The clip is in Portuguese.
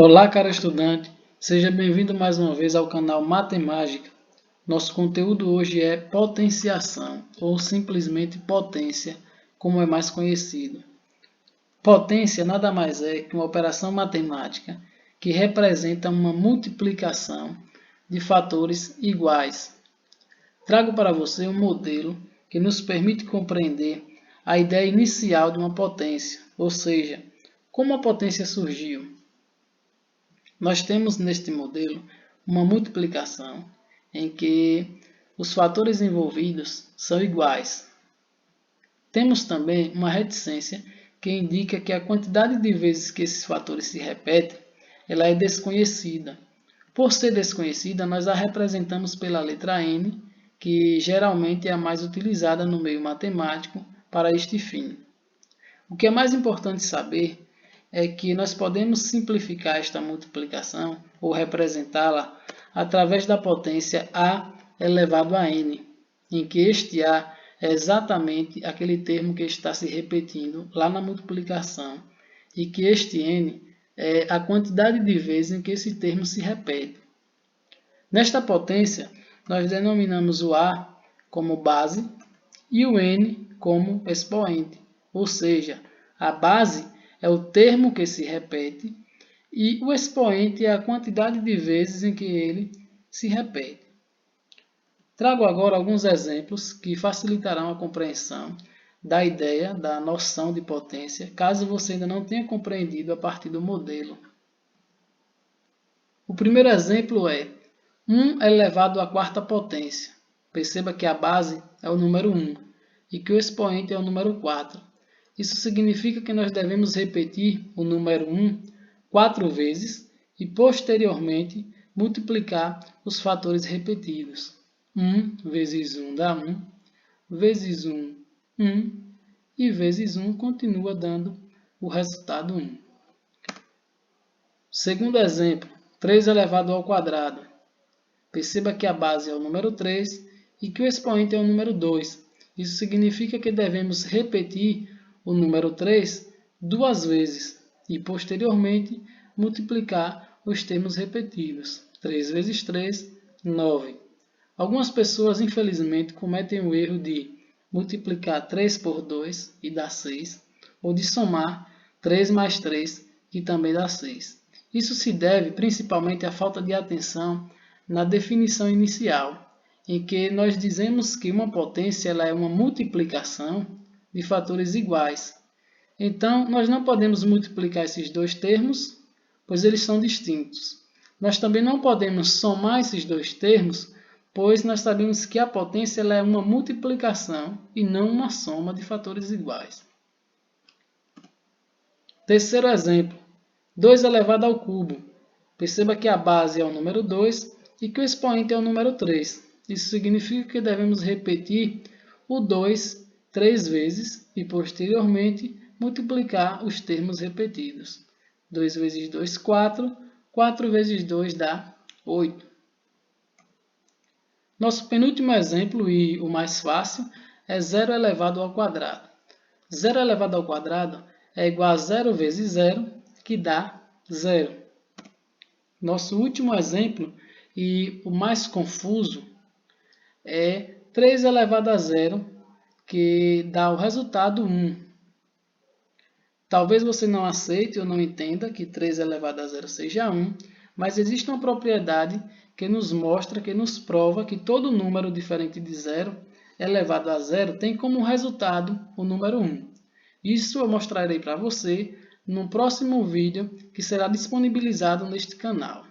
Olá, caro estudante, seja bem-vindo mais uma vez ao canal Matemática. Nosso conteúdo hoje é potenciação, ou simplesmente potência, como é mais conhecido. Potência nada mais é que uma operação matemática que representa uma multiplicação de fatores iguais. Trago para você um modelo que nos permite compreender a ideia inicial de uma potência, ou seja, como a potência surgiu. Nós temos neste modelo uma multiplicação em que os fatores envolvidos são iguais. Temos também uma reticência que indica que a quantidade de vezes que esses fatores se repetem, ela é desconhecida. Por ser desconhecida, nós a representamos pela letra N, que geralmente é a mais utilizada no meio matemático para este fim. O que é mais importante saber é que nós podemos simplificar esta multiplicação ou representá-la através da potência a elevado a n, em que este a é exatamente aquele termo que está se repetindo lá na multiplicação e que este n é a quantidade de vezes em que esse termo se repete. Nesta potência, nós denominamos o a como base e o n como expoente, ou seja, a base é o termo que se repete e o expoente é a quantidade de vezes em que ele se repete. Trago agora alguns exemplos que facilitarão a compreensão da ideia, da noção de potência, caso você ainda não tenha compreendido a partir do modelo. O primeiro exemplo é 1 elevado à quarta potência. Perceba que a base é o número 1 e que o expoente é o número 4. Isso significa que nós devemos repetir o número 1 4 vezes e, posteriormente, multiplicar os fatores repetidos. 1 vezes 1 dá 1, vezes 1, 1, e vezes 1 continua dando o resultado 1. Segundo exemplo, 3 elevado ao quadrado. Perceba que a base é o número 3 e que o expoente é o número 2. Isso significa que devemos repetir o número 3 duas vezes e, posteriormente, multiplicar os termos repetidos. 3 vezes 3, 9. Algumas pessoas, infelizmente, cometem o erro de multiplicar 3 por 2 e dá 6, ou de somar 3 mais 3, que também dá 6. Isso se deve principalmente à falta de atenção na definição inicial, em que nós dizemos que uma potência ela é uma multiplicação de fatores iguais. Então, nós não podemos multiplicar esses dois termos, pois eles são distintos. Nós também não podemos somar esses dois termos, pois nós sabemos que a potência ela é uma multiplicação e não uma soma de fatores iguais. Terceiro exemplo, 2 elevado ao cubo. Perceba que a base é o número 2 e que o expoente é o número 3. Isso significa que devemos repetir o 2 3 vezes e, posteriormente, multiplicar os termos repetidos. 2 vezes 2, 4. 4 vezes 2 dá 8. Nosso penúltimo exemplo e o mais fácil é 0 elevado ao quadrado. 0 elevado ao quadrado é igual a 0 vezes 0, que dá 0. Nosso último exemplo e o mais confuso é 3 elevado a 0, que dá o resultado 1. Talvez você não aceite ou não entenda que 3 elevado a 0 seja 1, mas existe uma propriedade que nos mostra, que nos prova que todo número diferente de 0 elevado a 0 tem como resultado o número 1. Isso eu mostrarei para você no próximo vídeo que será disponibilizado neste canal.